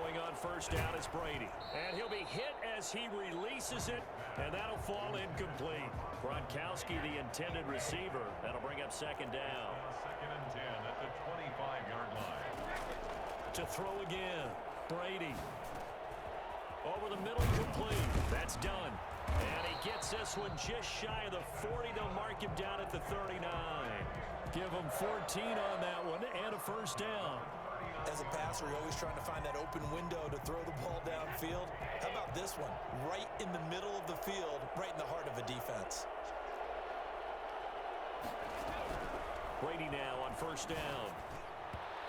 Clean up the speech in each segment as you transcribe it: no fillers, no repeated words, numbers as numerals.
Throwing on first down is Brady. And he'll be hit as he releases it, and that'll fall incomplete. Gronkowski, the intended receiver. That'll bring up second down. Second and 10 at the 25-yard line. To throw again, Brady. Over the middle, complete. That's done. And he gets this one just shy of the 40. They'll mark him down at the 39. Give him 14 on that one and a first down. As a passer, you're always trying to find that open window to throw the ball downfield. How about this one? Right in the middle of the field, right in the heart of a defense. Brady now on first down.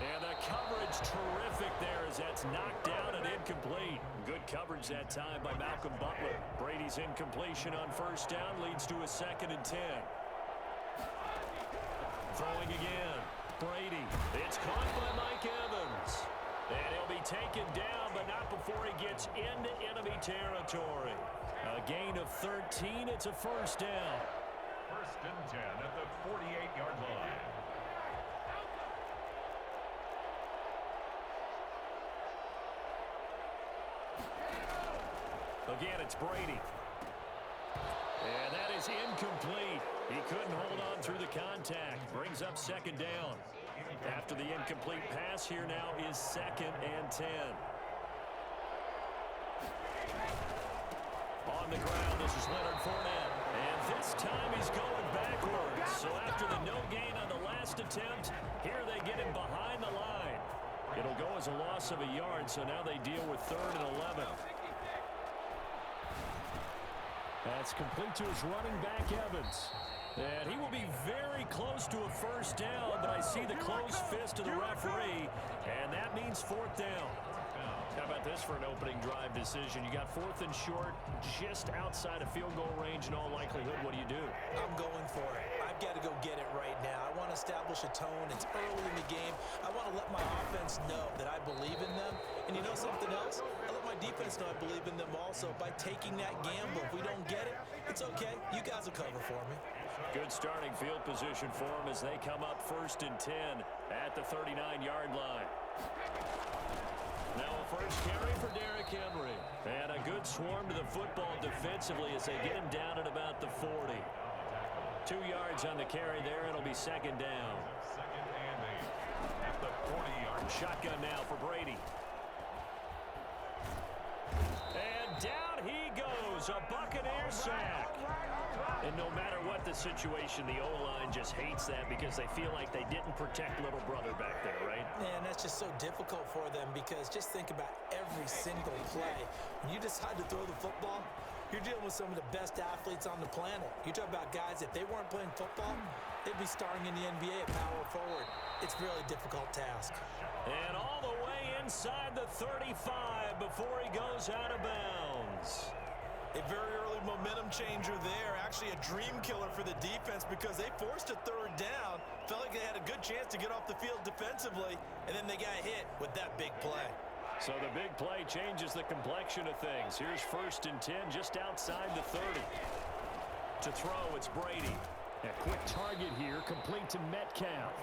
And the coverage terrific there as that's knocked down and incomplete. Good coverage that time by Malcolm Butler. Brady's incompletion on first down leads to a second and 10. Throwing again. Brady. It's caught by Mike Evans. And he'll be taken down, but not before he gets into enemy territory. A gain of 13. It's a first down. First and 10 at the 48-yard line. Again, it's Brady. And that is incomplete. He couldn't hold on through the contact. Brings up second down. After the incomplete pass, here now is second and 10. On the ground, this is Leonard Fournette. And this time he's going backwards. So after the no gain on the last attempt, here they get him behind the line. It'll go as a loss of a yard, so now they deal with 3rd and 11. That's complete to his running back, Evans. And he will be very close to a first down, but I see the closed fist of the referee, and that means 4th down. How about this for an opening drive decision? You got 4th and short, just outside of field goal range in all likelihood. What do you do? I'm going for it. I've got to go get it right now. I want to establish a tone. It's early in the game. I want to let my offense know that I believe in them. And you know something else? I let my defense know I believe in them also by taking that gamble. If we don't get it, it's okay. You guys will cover for me. Good starting field position for them as they come up 1st and 10 at the 39-yard line. Now a first carry for Derrick Henry. And a good swarm to the football defensively as they get him down at about the 40. 2 yards on the carry there. It'll be second down. Second and 8 at the 40-yard. Shotgun now for Brady. And down he goes. A Buccaneer sack. And no matter what the situation, the O-line just hates that because they feel like they didn't protect little brother back there, right? Man, that's just so difficult for them because just think about every single play. When you decide to throw the football, you're dealing with some of the best athletes on the planet. You talk about guys, if they weren't playing football, they'd be starring in the NBA at power forward. It's a really difficult task. And all the way inside the 35 before he goes out of bounds. A very early momentum changer there. Actually a dream killer for the defense because they forced a 3rd down. Felt like they had a good chance to get off the field defensively, and then they got hit with that big play. So the big play changes the complexion of things. Here's 1st and 10 just outside the 30. To throw, it's Brady. A quick target here, complete to Metcalf.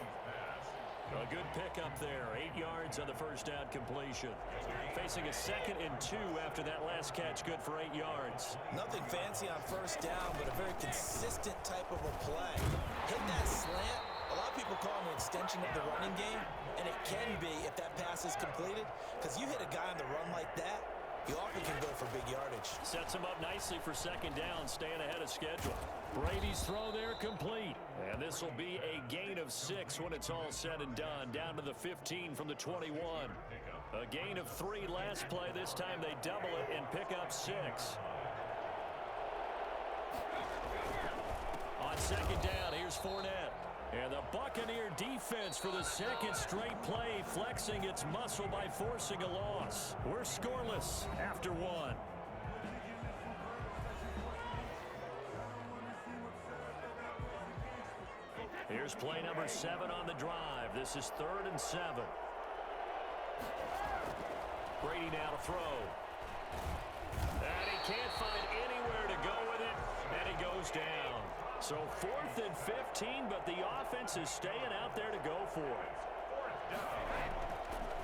A good pickup there, 8 yards on the first down completion. Facing a 2nd and 2 after that last catch, good for 8 yards. Nothing fancy on first down, but a very consistent type of a play. Hit that slant. A lot of people call it an extension of the running game, and it can be if that pass is completed, because you hit a guy on the run like that, you often can go for big yardage. Sets him up nicely for second down, staying ahead of schedule. Brady's throw there complete. And this will be a gain of 6 when it's all said and done. Down to the 15 from the 21. A gain of 3 last play. This time they double it and pick up 6. On second down, here's Fournette. And the Buccaneer defense for the 2nd straight play, flexing its muscle by forcing a loss. We're scoreless after 1. Here's play number 7 on the drive. This is 3rd and 7. Brady now to throw. And he can't find anywhere to go with it, and he goes down. So 4th and 15, but the offense is staying out there to go for it.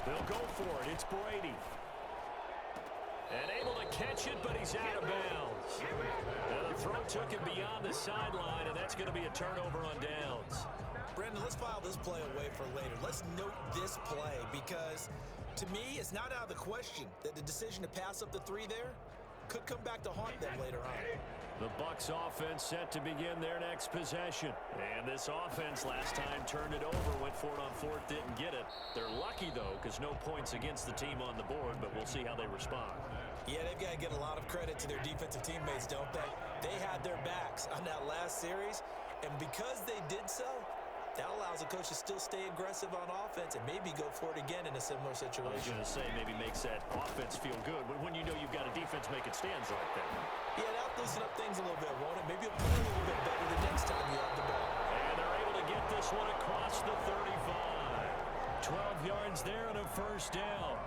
They'll go for it. It's Brady. And able to catch it, but he's out of bounds. Now, the throw took him beyond the sideline, and that's going to be a turnover on downs. Brandon, let's file this play away for later. Let's note this play because, to me, it's not out of the question that the decision to pass up the three there could come back to haunt them later on. The Bucs offense set to begin their next possession. And this offense last time turned it over, went for it on fourth, didn't get it. They're lucky, though, because no points against the team on the board, but we'll see how they respond. Yeah, they've got to get a lot of credit to their defensive teammates, don't they? They had their backs on that last series, and because they did so, that allows the coach to still stay aggressive on offense and maybe go for it again in a similar situation. I was going to say maybe makes that offense feel good, but when you know you've got a defense making stands like that. Yeah, that'll loosen up things a little bit, won't it? Maybe you'll play a little bit better the next time you have the ball. And they're able to get this one across the 35. 12 yards there and a first down.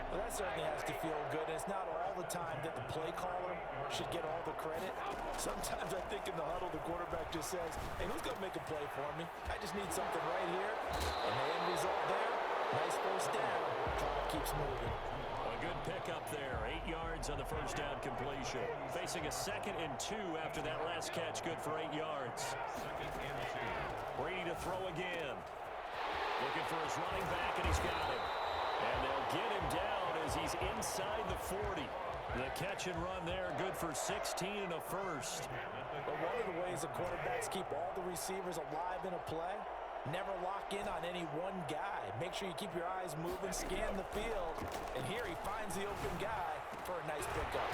Well, that certainly has to feel good. And it's not all the time that the play caller should get all the credit. Sometimes I think in the huddle, the quarterback just says, hey, who's going to make a play for me? I just need something right here. And the end result there, nice first down. Clock keeps moving. A good pickup there. 8 yards on the first down completion. Facing a 2nd and 2 after that last catch. Good for 8 yards. Brady to throw again. Looking for his running back, and he's got him. And they'll get him down as he's inside the 40. The catch and run there, good for 16 and a first. But one of the ways the quarterbacks keep all the receivers alive in a play, never lock in on any one guy. Make sure you keep your eyes moving, scan the field. And here he finds the open guy for a nice pickup.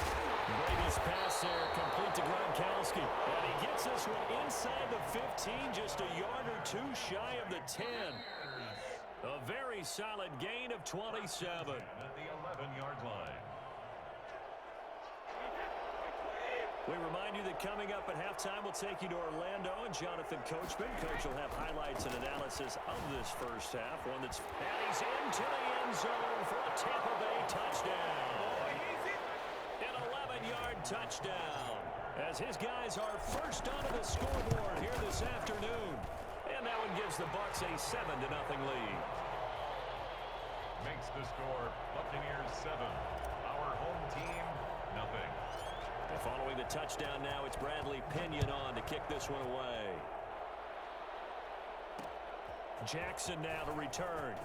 Brady's pass there, complete to Gronkowski. And he gets this one inside the 15, just a yard or two shy of the 10. A very solid gain of 27. At the 11-yard line. We remind you that coming up at halftime, we'll take you to Orlando and Jonathan Coachman. Coach will have highlights and analysis of this first half. And he's into the end zone for a Tampa Bay touchdown. An 11-yard touchdown. As his guys are first onto the scoreboard here this afternoon. And that one gives the Bucs a 7-0 lead. Makes the score Buccaneers 7. Our home team, nothing. And following the touchdown now, it's Bradley Pinion on to kick this one away. Jackson now to return.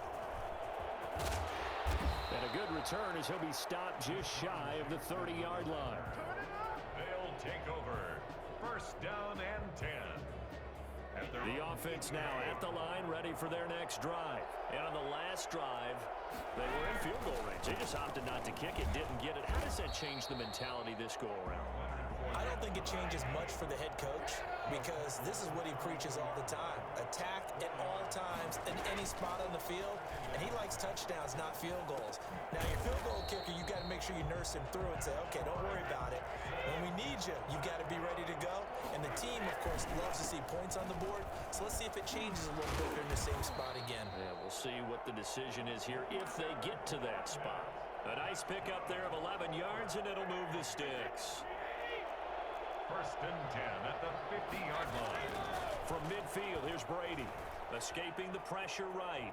And a good return as he'll be stopped just shy of the 30-yard line. They'll take over. First down and 10. The offense now at the line, ready for their next drive. And on the last drive, they were in field goal range. They just opted not to kick it, didn't get it. How does that change the mentality this go-around? I don't think it changes much for the head coach because this is what he preaches all the time. Attack at all times in any spot on the field, and he likes touchdowns, not field goals. Now, your field goal kicker, you got to make sure you nurse him through and say, okay, don't worry about it. When we need you, you got to be ready to go. And the team, of course, loves to see points on the board, so let's see if it changes a little bit. They're in the same spot again. Yeah, we'll see what the decision is here if they get to that spot. A nice pickup there of 11 yards, and it'll move the sticks. First and 10 at the 50-yard line. From midfield, here's Brady. Escaping the pressure right.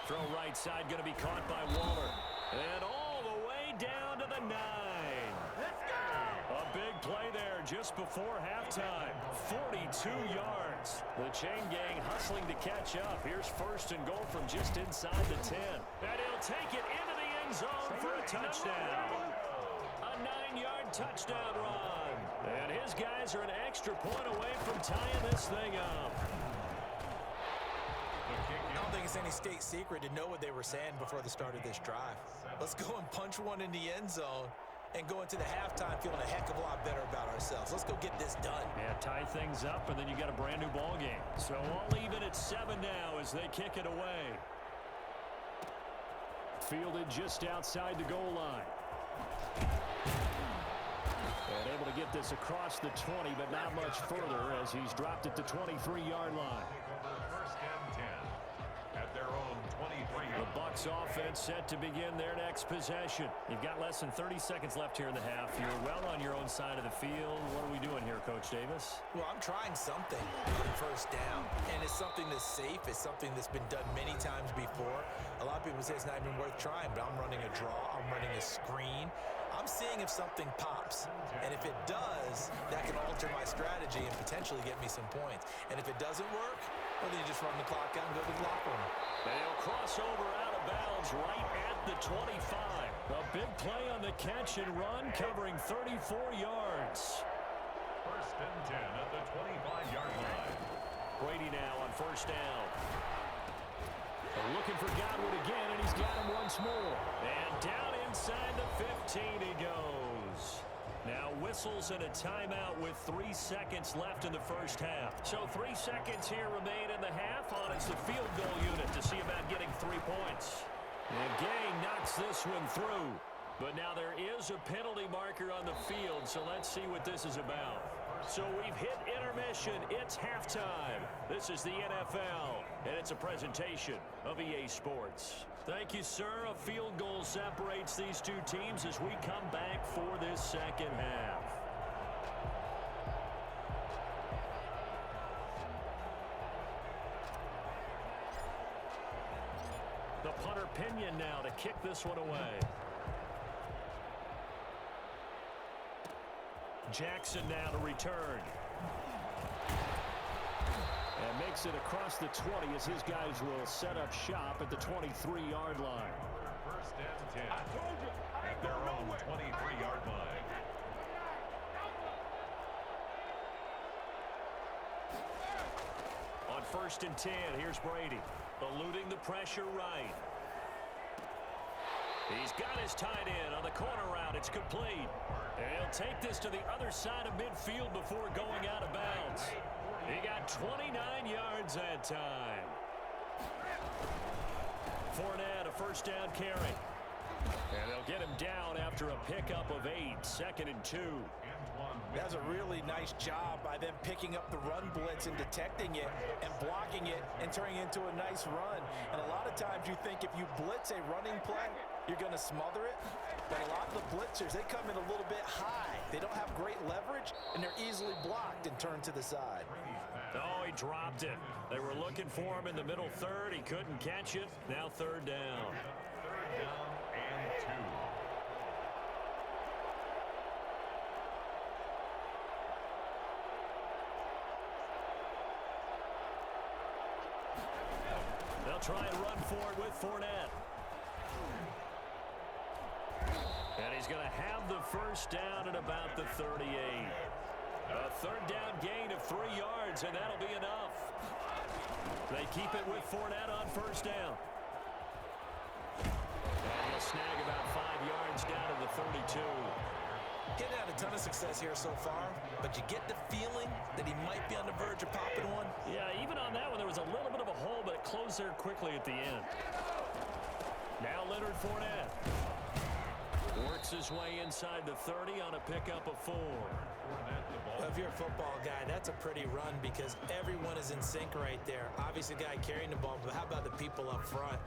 Throw right side, going to be caught by Waller. And all the way down to the 9. Let's go! A big play there just before halftime. 42 yards. The chain gang hustling to catch up. Here's first and goal from just inside the 10. And he'll take it into the end zone for a touchdown. A 9-yard touchdown run. And his guys are an extra point away from tying this thing up. I don't think it's any state secret to know what they were saying before the start of this drive. Let's go and punch one in the end zone and go into the halftime feeling a heck of a lot better about ourselves. Let's go get this done. Yeah, tie things up, and then you got a brand new ball game. So all even at 7 now as they kick it away. Fielded just outside the goal line. And able to get this across the 20, but not much further as he's dropped it to 23-yard line. First and 10 at their own 23. The Bucs offense set to begin their next possession. You've got less than 30 seconds left here in the half. You're well on your own side of the field. What are we doing here, Coach Davis? Well, I'm trying something on first down, and it's something that's safe. It's something that's been done many times before. A lot of people say it's not even worth trying, but I'm running a draw. I'm running a screen. I'm seeing if something pops, and if it does, that can alter my strategy and potentially get me some points. And if it doesn't work, well, then you just run the clock out and go to the locker room. They'll cross over out of bounds right at the 25. A big play on the catch and run, covering 34 yards. First and 10 at the 25-yard line. Brady now on first down. They're looking for Godwin again, and he's got him once more. And down inside the 15 he goes. Now whistles and a timeout with 3 seconds left in the first half. So 3 seconds here remain in the half. On it's the field goal unit to see about getting 3 points. And Gay knocks this one through. But now there is a penalty marker on the field, so let's see what this is about. So we've hit intermission. It's halftime. This is the NFL, and it's a presentation of EA Sports. Thank you, sir. A field goal separates these two teams as we come back for this second half. The punter Pinion now to kick this one away. Jackson now to return. And makes it across the 20 as his guys will set up shop at the 23-yard line. First and 10 at their own 23-yard line. On first and 10, here's Brady. Eluding the pressure right. He's got his tight end on the corner route. It's complete. And he'll take this to the other side of midfield before going out of bounds. He got 29 yards that time. Fournette, a first down carry. And they'll get him down after a pickup of 8, second and 2. That's a really nice job by them picking up the run blitz and detecting it and blocking it and turning it into a nice run. And a lot of times you think if you blitz a running play, you're going to smother it. But a lot of the blitzers, they come in a little bit high. They don't have great leverage, and they're easily blocked and turned to the side. Oh, he dropped it. They were looking for him in the middle third. He couldn't catch it. Now third down. Third down and 2. They'll try and run for it with Fournette. And he's going to have the first down at about the 38. A third down gain of 3 yards, and that'll be enough. They keep it with Fournette on first down. And he'll snag about 5 yards down to the 32. Getting had a ton of success here so far, but you get the feeling that he might be on the verge of popping one. Yeah, even on that one, there was a little bit of a hole, but it closed there quickly at the end. Now Leonard Fournette works his way inside the 30 on a pickup of 4. Well, if you're a football guy, that's a pretty run because everyone is in sync right there. Obviously, the guy carrying the ball, but how about the people up front?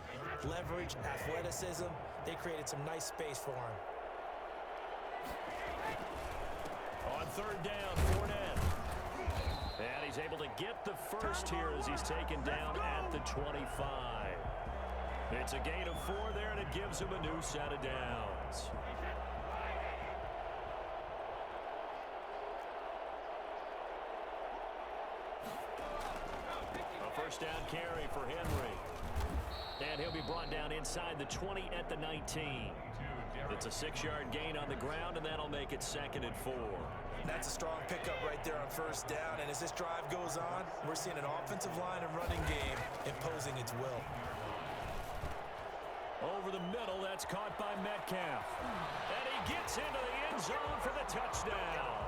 Leverage, athleticism, they created some nice space for him. On third down, Fournette. And he's able to get the first here as he's taken down at the 25. It's a gain of 4 there, and it gives him a new set of downs. A first down carry for Henry. And he'll be brought down inside the 20 at the 19. It's a 6-yard gain on the ground, and that'll make it second and 4. That's a strong pickup right there on first down. And as this drive goes on, we're seeing an offensive line and running game imposing its will. Over the middle, that's caught by Metcalf. And he gets into the end zone for the touchdown.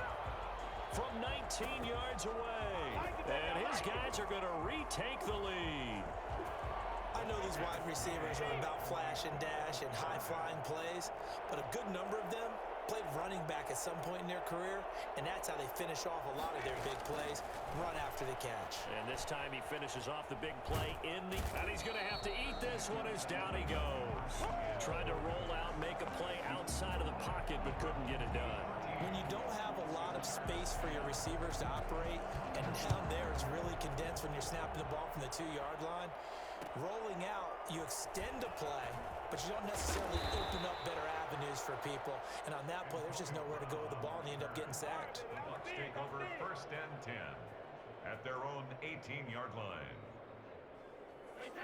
From 19 yards away. And his guys are going to retake the lead. I know these wide receivers are about flash and dash and high-flying plays, but a good number of them played running back at some point in their career, and that's how they finish off a lot of their big plays, run after the catch. And this time he finishes off the big play and he's going to have to eat this one as down he goes. Trying to roll out, make a play outside of the pocket, but couldn't get it done. When you don't have a lot of space for your receivers to operate, and down there it's really condensed when you're snapping the ball from the 2-yard line, rolling out, you extend a play, but you don't necessarily open up better avenues for people. And on that play, there's just nowhere to go with the ball, and you end up getting sacked. Bucs take over 1st and 10 at their own 18-yard line.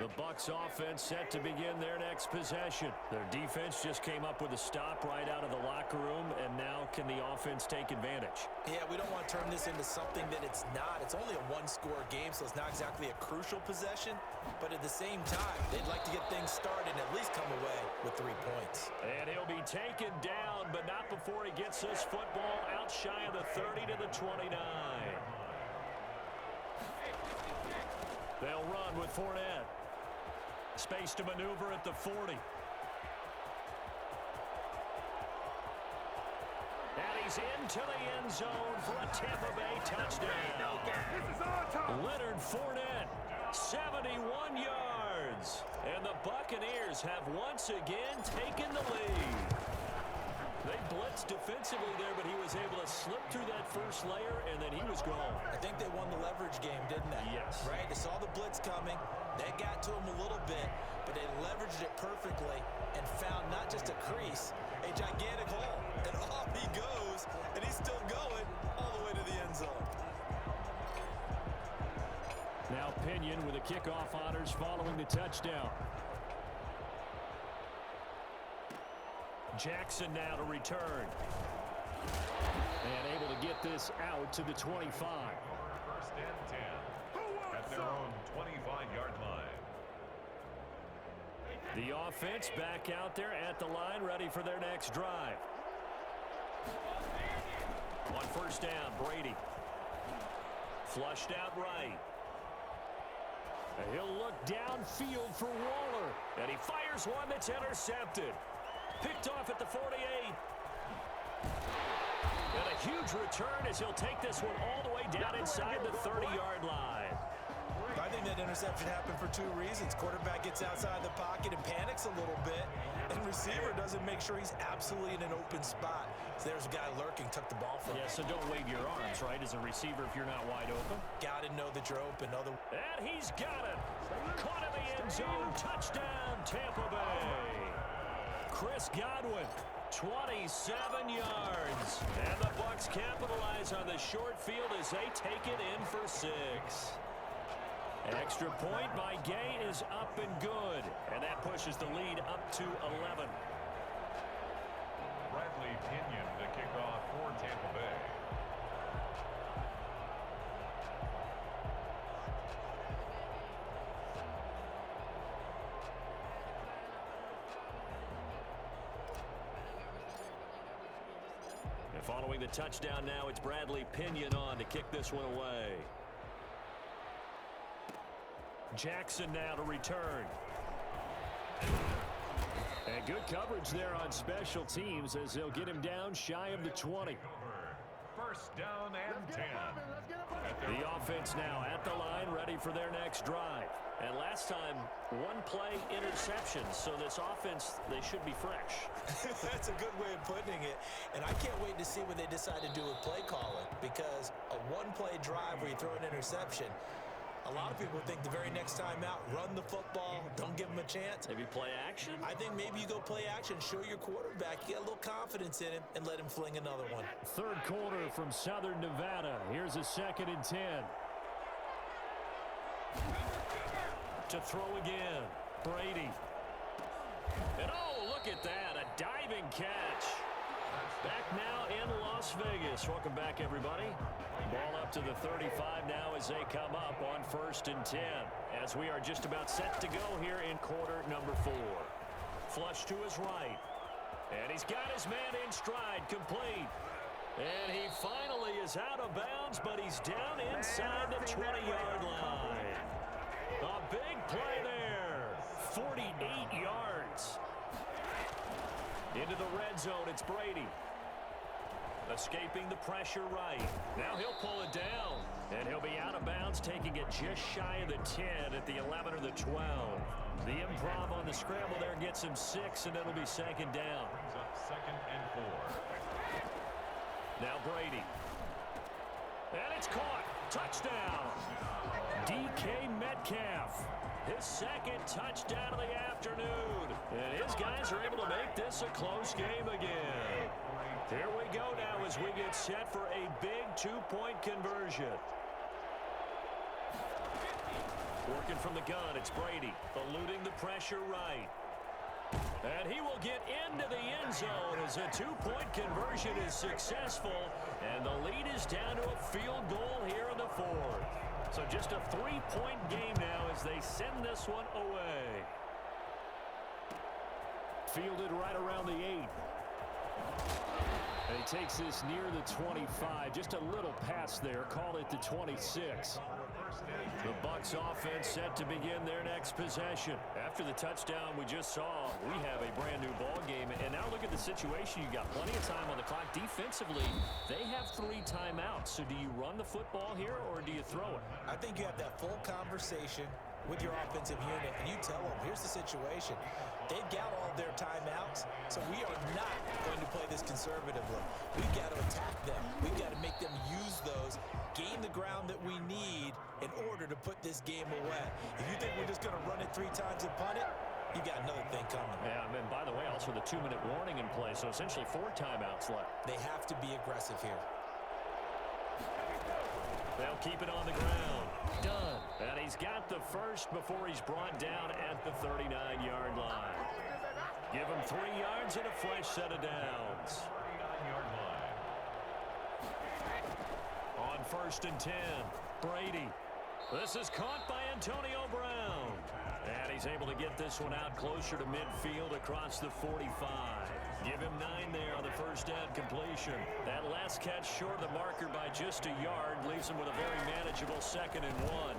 The Bucs offense set to begin their next possession. Their defense just came up with a stop right out of the locker room, and now can the offense take advantage? Yeah, we don't want to turn this into something that it's not. It's only a one-score game, so it's not exactly a crucial possession. But at the same time, they'd like to get things started and at least come away with 3 points. And he'll be taken down, but not before he gets this football out shy of the 30 to the 29. They'll run with Fournette. Space to maneuver at the 40. And he's into the end zone for a Tampa Bay touchdown. Leonard Fournette, 71 yards. And the Buccaneers have once again taken the lead. They blitzed defensively there, but he was able to slip through that first layer, and then he was gone. I think they won the leverage game, didn't they? Yes. Right? They saw the blitz coming. They got to him a little bit, but they leveraged it perfectly and found not just a crease, a gigantic hole. And off he goes, and he's still going all the way to the end zone. Now Pinion with the kickoff honors following the touchdown. Jackson now to return. And able to get this out to the 25. 1st and 10 at their own 25-yard line. The offense back out there at the line, ready for their next drive. On 1st down, Brady. Flushed out right. And he'll look downfield for Waller. And he fires one that's intercepted. Picked off at the 48. And a huge return as he'll take this one all the way down inside the 30-yard line. I think that interception happened for 2 reasons. Quarterback gets outside the pocket and panics a little bit, and receiver doesn't make sure he's absolutely in an open spot. So there's a guy lurking, took the ball from him. Yeah, so don't wave your arms, right, as a receiver if you're not wide open. Got to know that you're open. And he's got it. Caught in the end zone. Touchdown, Tampa Bay. Chris Godwin, 27 yards. And the Bucs capitalize on the short field as they take it in for 6. Extra point by Gay is up and good. And that pushes the lead up to 11. Bradley Pinion to kick off for Tampa Bay. And following the touchdown now, it's Bradley Pinion on to kick this one away. Jackson now to return. And good coverage there on special teams as they'll get him down shy of the 20. 1st down and 10. The offense now at the line, ready for their next drive. And last time, 1-play interception. So this offense, they should be fresh. That's a good way of putting it. And I can't wait to see what they decide to do with play calling, because a 1-play drive where you throw an interception, a lot of people think the very next time out, run the football, don't give them a chance. Maybe play action? I think maybe you go play action, show your quarterback, you get a little confidence in him, and let him fling another one. Third quarter from Southern Nevada. Here's a 2nd and 10. To throw again, Brady. And oh, look at that, a diving catch. Back now in Las Vegas. Welcome back, everybody. Ball up to the 35 now as they come up on 1st and 10. As we are just about set to go here in quarter number 4. Flush to his right. And he's got his man in stride, complete. And he finally is out of bounds, but he's down inside the 20-yard line. A big play there. 48 yards. Into the red zone, it's Brady. Escaping the pressure right. Now he'll pull it down. And he'll be out of bounds, taking it just shy of the 10 at the 11 or the 12. The improv on the scramble there gets him 6, and it'll be second down. Brings up 2nd and 4. Now Brady. And it's caught. Touchdown. DK Metcalf. His second touchdown of the afternoon. And his guys are able to make this a close game again. Here we go now as we get set for a big 2-point conversion. Working from the gun, it's Brady. Eluding the pressure right. And he will get into the end zone as a 2-point conversion is successful. And the lead is down to a field goal here in the 4th. So just a 3-point game now as they send this one away. Fielded right around the 8. And he takes this near the 25. Just a little pass there. Call it the 26. The Bucs offense set to begin their next possession. After the touchdown we just saw, we have a brand new ball game. And now look at the situation. You got plenty of time on the clock. Defensively, they have 3 timeouts. So do you run the football here or do you throw it? I think you have that full conversation with your offensive unit, and you tell them, here's the situation. They've got all their timeouts, so we are not going to play this conservatively. We've got to attack them. We've got to make them use those, gain the ground that we need in order to put this game away. If you think we're just going to run it 3 times and punt it, you got another thing coming. Yeah, and by the way, also the 2-minute warning in play, so essentially 4 timeouts left. They have to be aggressive here. They'll keep it on the ground. Done. And he's got the first before he's brought down at the 39-yard line. Give him 3 yards and a fresh set of downs. 39-yard line. On 1st and 10, Brady. This is caught by Antonio Brown. And he's able to get this one out closer to midfield across the 45. Give him 9 there on the first down completion. That last catch short of the marker by just a yard leaves him with a very manageable 2nd and 1.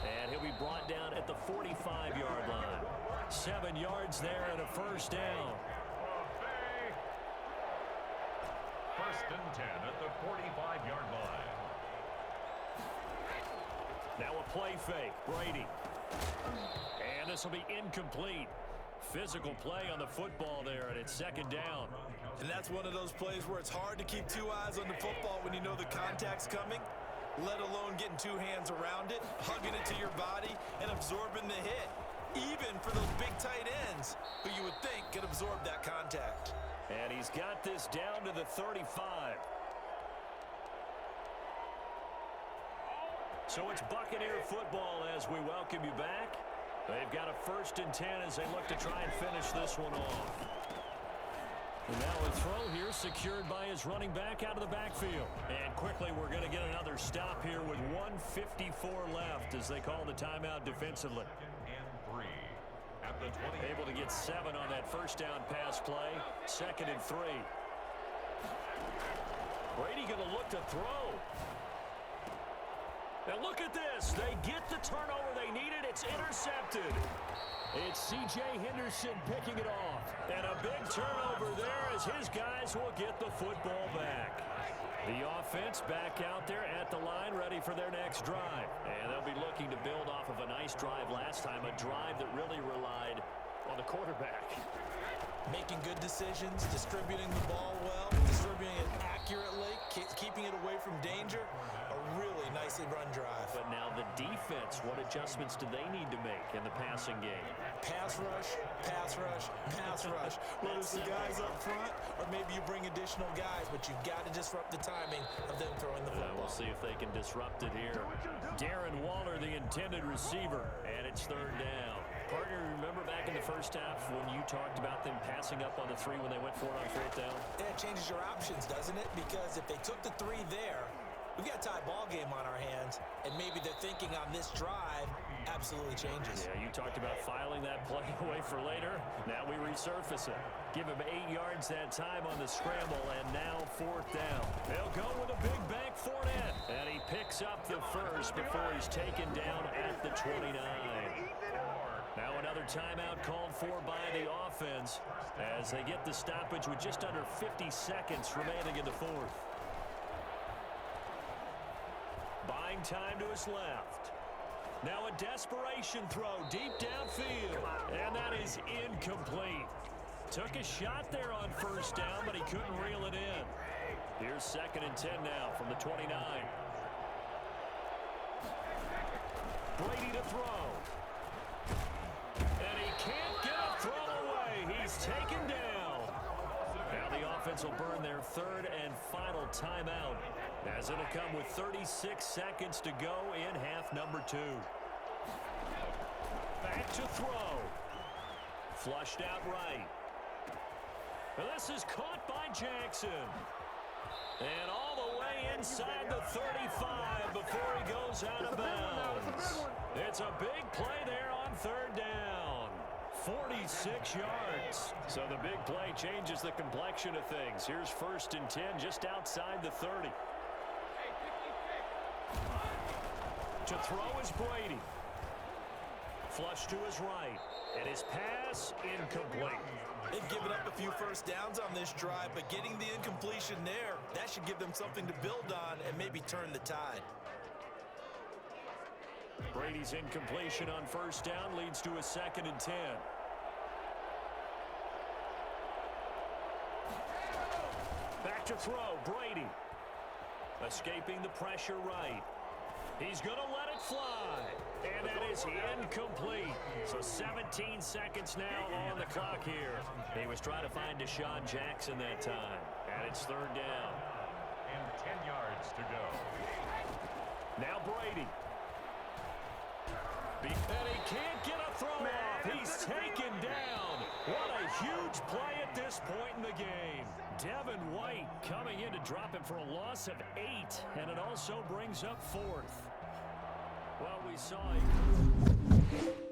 And he'll be brought down at the 45-yard line. 7 yards there and a first down. 1st and 10 at the 45-yard line. Now a play fake. Brady. And this will be incomplete. Physical play on the football there, and it's 2nd down. And that's one of those plays where it's hard to keep 2 eyes on the football when you know the contact's coming, let alone getting 2 hands around it, hugging it to your body, and absorbing the hit. Even for those big tight ends who you would think could absorb that contact. And he's got this down to the 35. So it's Buccaneer football as we welcome you back. They've got a 1st and 10 as they look to try and finish this one off. And now a throw here secured by his running back out of the backfield. And quickly we're going to get another stop here with 1:54 left as they call the timeout defensively. 2nd and 3 at the 20. Able to get 7 on that first down pass play. 2nd and 3. Brady going to look to throw. And look at this. They get the turnover they needed. It's intercepted. It's C.J. Henderson picking it off. And a big turnover there as his guys will get the football back. The offense back out there at the line ready for their next drive. And they'll be looking to build off of a nice drive last time, a drive that really relied on the quarterback. Making good decisions, distributing the ball well, distributing it accurately, keeping it away from danger. A really nicely run drive. But now the defense, what adjustments do they need to make in the passing game? Pass rush, pass rush, pass rush. Whether it's the guys up front or maybe you bring additional guys, but you've got to disrupt the timing of them throwing the football. We'll see if they can disrupt it here. Darren Waller, the intended receiver, and it's 3rd down. Partner, remember back in the first half when you talked about them passing up on the 3 when they went for it on 4th down? Yeah, it changes your options, doesn't it? Because if they took the 3 there, we've got a tie ball game on our hands, and maybe the thinking on this drive absolutely changes. Yeah, you talked about filing that play away for later. Now we resurface it. Give him 8 yards that time on the scramble, and now 4th down. They'll go with a big bank Fournette, and he picks up the first before he's taken down at the 29. Now another timeout called for by the offense. offense as they get the stoppage with just under 50 seconds remaining in the fourth. Buying time to his left. Now a desperation throw deep downfield, and that is incomplete. Took a shot there on first down, but he couldn't reel it in. Here's 2nd and 10 now from the 29. Brady to throw. And he can't get a throw away. He's taken down. Now the offense will burn their 3rd and final timeout, as it'll come with 36 seconds to go in half number 2. Back to throw. Flushed out right. And this is caught by Jackson. And all the way inside the 35 before he goes out of bounds. It's a big play there on 3rd down. 46 yards. So the big play changes the complexion of things. Here's 1st and 10 just outside the 30. To throw is Brady. Flush to his right. And his pass incomplete. They've given up a few first downs on this drive, but getting the incompletion there, that should give them something to build on and maybe turn the tide. Brady's incompletion on first down leads to a 2nd and 10. Back to throw, Brady. Escaping the pressure right. He's going to let it fly. And that is incomplete. So 17 seconds now on the clock here. He was trying to find Deshaun Jackson that time. And it's 3rd down. And 10 yards to go. Now Brady. And he can't get a throw off. He's taken down. What a huge play at this point in the game. Devin White coming in to drop him for a loss of 8. And it also brings up 4th. Well, we saw it.